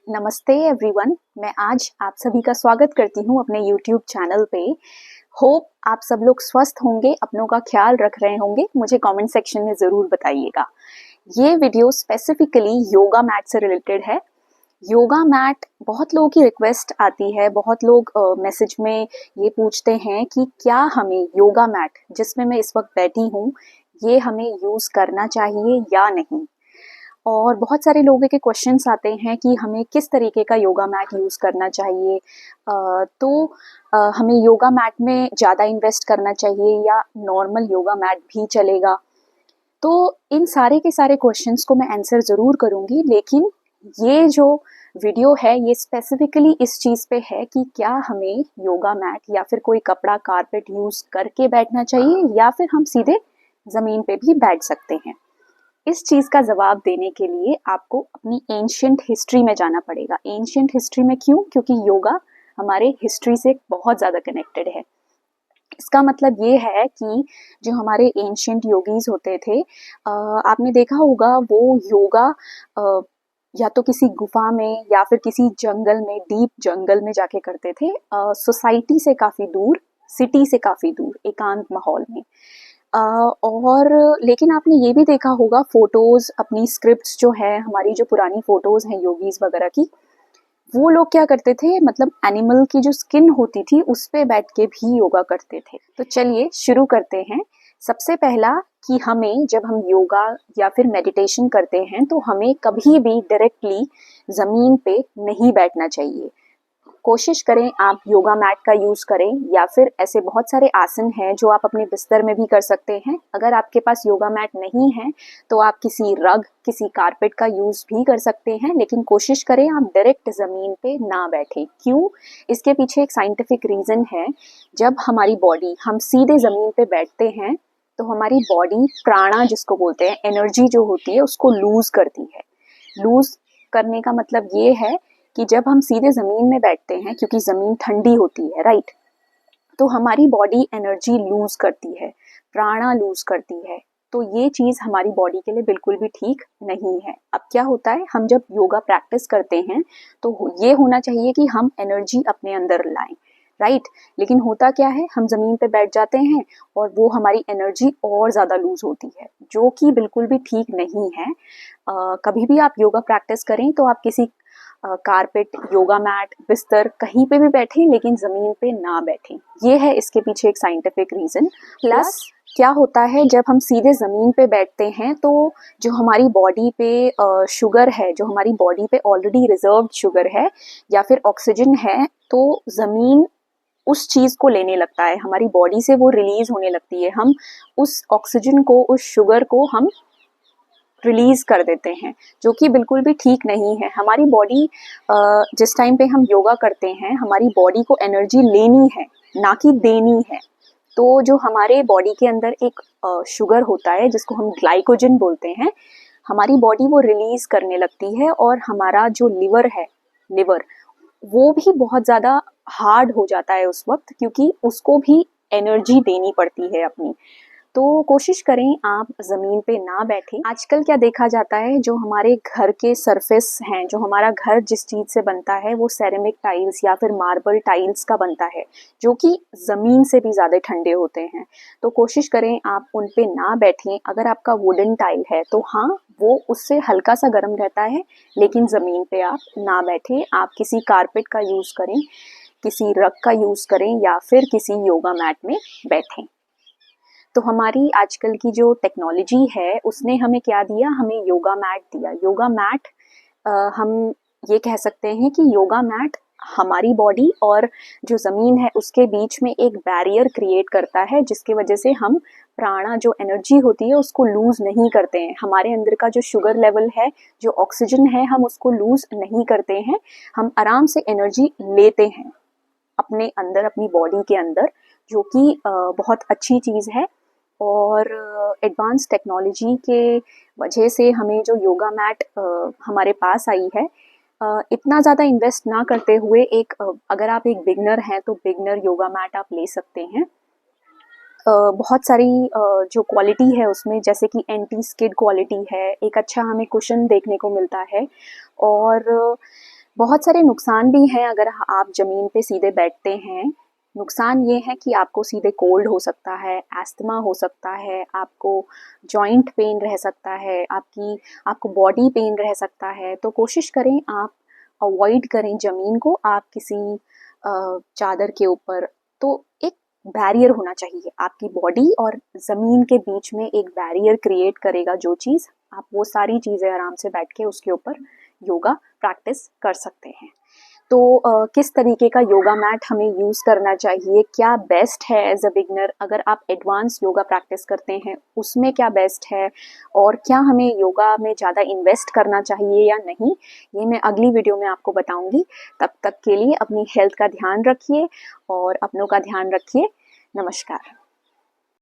नमस्ते एवरीवन। मैं आज आप सभी का स्वागत करती हूँ अपने YouTube चैनल पे। होप आप सब लोग स्वस्थ होंगे, अपनों का ख्याल रख रहे होंगे। मुझे कमेंट सेक्शन में ज़रूर बताइएगा। ये वीडियो स्पेसिफिकली योगा मैट से रिलेटेड है। योगा मैट, बहुत लोगों की रिक्वेस्ट आती है, बहुत लोग मैसेज में ये पूछते हैं कि क्या हमें योगा मैट जिसमें मैं इस वक्त बैठी हूँ ये हमें यूज़ करना चाहिए या नहीं। और बहुत सारे लोगों के क्वेश्चंस आते हैं कि हमें किस तरीके का योगा मैट यूज़ करना चाहिए। हमें योगा मैट में ज़्यादा इन्वेस्ट करना चाहिए या नॉर्मल योगा मैट भी चलेगा। तो इन सारे के सारे क्वेश्चंस को मैं आंसर ज़रूर करूँगी, लेकिन ये जो वीडियो है ये स्पेसिफिकली इस चीज़ पे है कि क्या हमें योगा मैट या फिर कोई कपड़ा कारपेट यूज़ करके बैठना चाहिए या फिर हम सीधे ज़मीन पे भी बैठ सकते हैं। इस चीज़ का जवाब देने के लिए आपको अपनी एंशियंट हिस्ट्री में जाना पड़ेगा। एंशियंट हिस्ट्री में क्यों? क्योंकि योगा हमारे हिस्ट्री से बहुत ज़्यादा कनेक्टेड है। इसका मतलब ये है कि जो हमारे एंशियंट योगीज होते थे, आपने देखा होगा वो योगा या तो किसी गुफा में या फिर किसी जंगल में, डीप जंगल में जाके करते थे, सोसाइटी से काफ़ी दूर, सिटी से काफ़ी दूर, एकांत माहौल में। और लेकिन आपने ये भी देखा होगा फोटोज़, अपनी स्क्रिप्ट्स जो है, हमारी जो पुरानी फ़ोटोज़ हैं योगीज़ वगैरह की, वो लोग क्या करते थे, मतलब एनिमल की जो स्किन होती थी उस पे बैठ के भी योगा करते थे। तो चलिए शुरू करते हैं। सबसे पहला कि हमें जब हम योगा या फिर मेडिटेशन करते हैं तो हमें कभी भी डायरेक्टली ज़मीन पे नहीं बैठना चाहिए। कोशिश करें आप योगा मैट का यूज़ करें या फिर ऐसे बहुत सारे आसन हैं जो आप अपने बिस्तर में भी कर सकते हैं। अगर आपके पास योगा मैट नहीं है तो आप किसी रग, किसी कारपेट का यूज़ भी कर सकते हैं, लेकिन कोशिश करें आप डायरेक्ट ज़मीन पे ना बैठें। क्यों? इसके पीछे एक साइंटिफिक रीज़न है। जब हमारी बॉडी, हम सीधे ज़मीन पे बैठते हैं तो हमारी बॉडी प्राणा जिसको बोलते हैं, एनर्जी जो होती है उसको लूज़ करती है। लूज़ करने का मतलब ये है कि जब हम सीधे ज़मीन में बैठते हैं, क्योंकि ज़मीन ठंडी होती है, राइट, तो हमारी बॉडी एनर्जी लूज़ करती है, प्राणा लूज़ करती है। तो ये चीज़ हमारी बॉडी के लिए बिल्कुल भी ठीक नहीं है। अब क्या होता है, हम जब योगा प्रैक्टिस करते हैं तो ये होना चाहिए कि हम एनर्जी अपने अंदर लाएं, राइट। लेकिन होता क्या है, हम ज़मीन पे बैठ जाते हैं और वो हमारी एनर्जी और ज़्यादा लूज़ होती है, जो कि बिल्कुल भी ठीक नहीं है। कभी भी आप योगा प्रैक्टिस करें तो आप किसी कारपेट, योगा मैट, बिस्तर कहीं पे भी बैठें, लेकिन ज़मीन पे ना बैठें। ये है इसके पीछे एक साइंटिफिक रीज़न। प्लस क्या होता है, जब हम सीधे ज़मीन पे बैठते हैं तो जो हमारी बॉडी पे शुगर है, जो हमारी बॉडी पे ऑलरेडी रिजर्व्ड शुगर है या फिर ऑक्सीजन है, तो ज़मीन उस चीज़ को लेने लगता है, हमारी बॉडी से वो रिलीज़ होने लगती है। हम उस ऑक्सीजन को, उस शुगर को हम रिलीज़ कर देते हैं, जो कि बिल्कुल भी ठीक नहीं है। हमारी बॉडी, जिस टाइम पे हम योगा करते हैं, हमारी बॉडी को एनर्जी लेनी है, ना कि देनी है। तो जो हमारे बॉडी के अंदर एक शुगर होता है जिसको हम ग्लाइकोजन बोलते हैं, हमारी बॉडी वो रिलीज़ करने लगती है और हमारा जो लिवर है, लिवर, वो भी बहुत ज़्यादा हार्ड हो जाता है उस वक्त, क्योंकि उसको भी एनर्जी देनी पड़ती है अपनी। तो कोशिश करें आप ज़मीन पे ना बैठें। आजकल क्या देखा जाता है, जो हमारे घर के सरफेस हैं, जो हमारा घर जिस चीज़ से बनता है वो सेरेमिक टाइल्स या फिर मार्बल टाइल्स का बनता है, जो कि ज़मीन से भी ज़्यादा ठंडे होते हैं। तो कोशिश करें आप उन पे ना बैठें। अगर आपका वुडन टाइल है तो हाँ, वो उससे हल्का सा गर्म रहता है, लेकिन ज़मीन पे आप ना बैठें। आप किसी कारपेट का यूज़ करें, किसी रग का यूज़ करें या फिर किसी योगा मैट में बैठें। तो हमारी आजकल की जो टेक्नोलॉजी है उसने हमें क्या दिया, हमें योगा मैट दिया। योगा मैट, हम ये कह सकते हैं कि योगा मैट हमारी बॉडी और जो ज़मीन है उसके बीच में एक बैरियर क्रिएट करता है, जिसकी वजह से हम प्राणा, जो एनर्जी होती है, उसको लूज़ नहीं करते हैं। हमारे अंदर का जो शुगर लेवल है, जो ऑक्सीजन है, हम उसको लूज़ नहीं करते हैं। हम आराम से एनर्जी लेते हैं अपने अंदर, अपनी बॉडी के अंदर, जो कि बहुत अच्छी चीज़ है। और एडवांस टेक्नोलॉजी के वजह से हमें जो योगा मैट हमारे पास आई है, इतना ज़्यादा इन्वेस्ट ना करते हुए अगर आप एक बिगनर हैं तो बिगनर योगा मैट आप ले सकते हैं। बहुत सारी जो क्वालिटी है उसमें, जैसे कि एंटी स्किड क्वालिटी है, एक अच्छा हमें कुशन देखने को मिलता है, और बहुत सारे नुकसान भी हैं अगर आप ज़मीन पे सीधे बैठते हैं। नुकसान ये है कि आपको सीधे कोल्ड हो सकता है, एस्थमा हो सकता है, आपको जॉइंट पेन रह सकता है, आपको बॉडी पेन रह सकता है। तो कोशिश करें आप अवॉइड करें ज़मीन को, आप किसी चादर के ऊपर। तो एक बैरियर होना चाहिए, आपकी बॉडी और ज़मीन के बीच में एक बैरियर क्रिएट करेगा जो चीज़, आप वो सारी चीज़ें आराम से बैठ के उसके ऊपर योगा प्रैक्टिस कर सकते हैं। तो किस तरीके का योगा मैट हमें यूज़ करना चाहिए, क्या बेस्ट है एज अ बिगनर, अगर आप एडवांस योगा प्रैक्टिस करते हैं उसमें क्या बेस्ट है, और क्या हमें योगा में ज़्यादा इन्वेस्ट करना चाहिए या नहीं, ये मैं अगली वीडियो में आपको बताऊंगी। तब तक के लिए अपनी हेल्थ का ध्यान रखिए और अपनों का ध्यान रखिए। नमस्कार।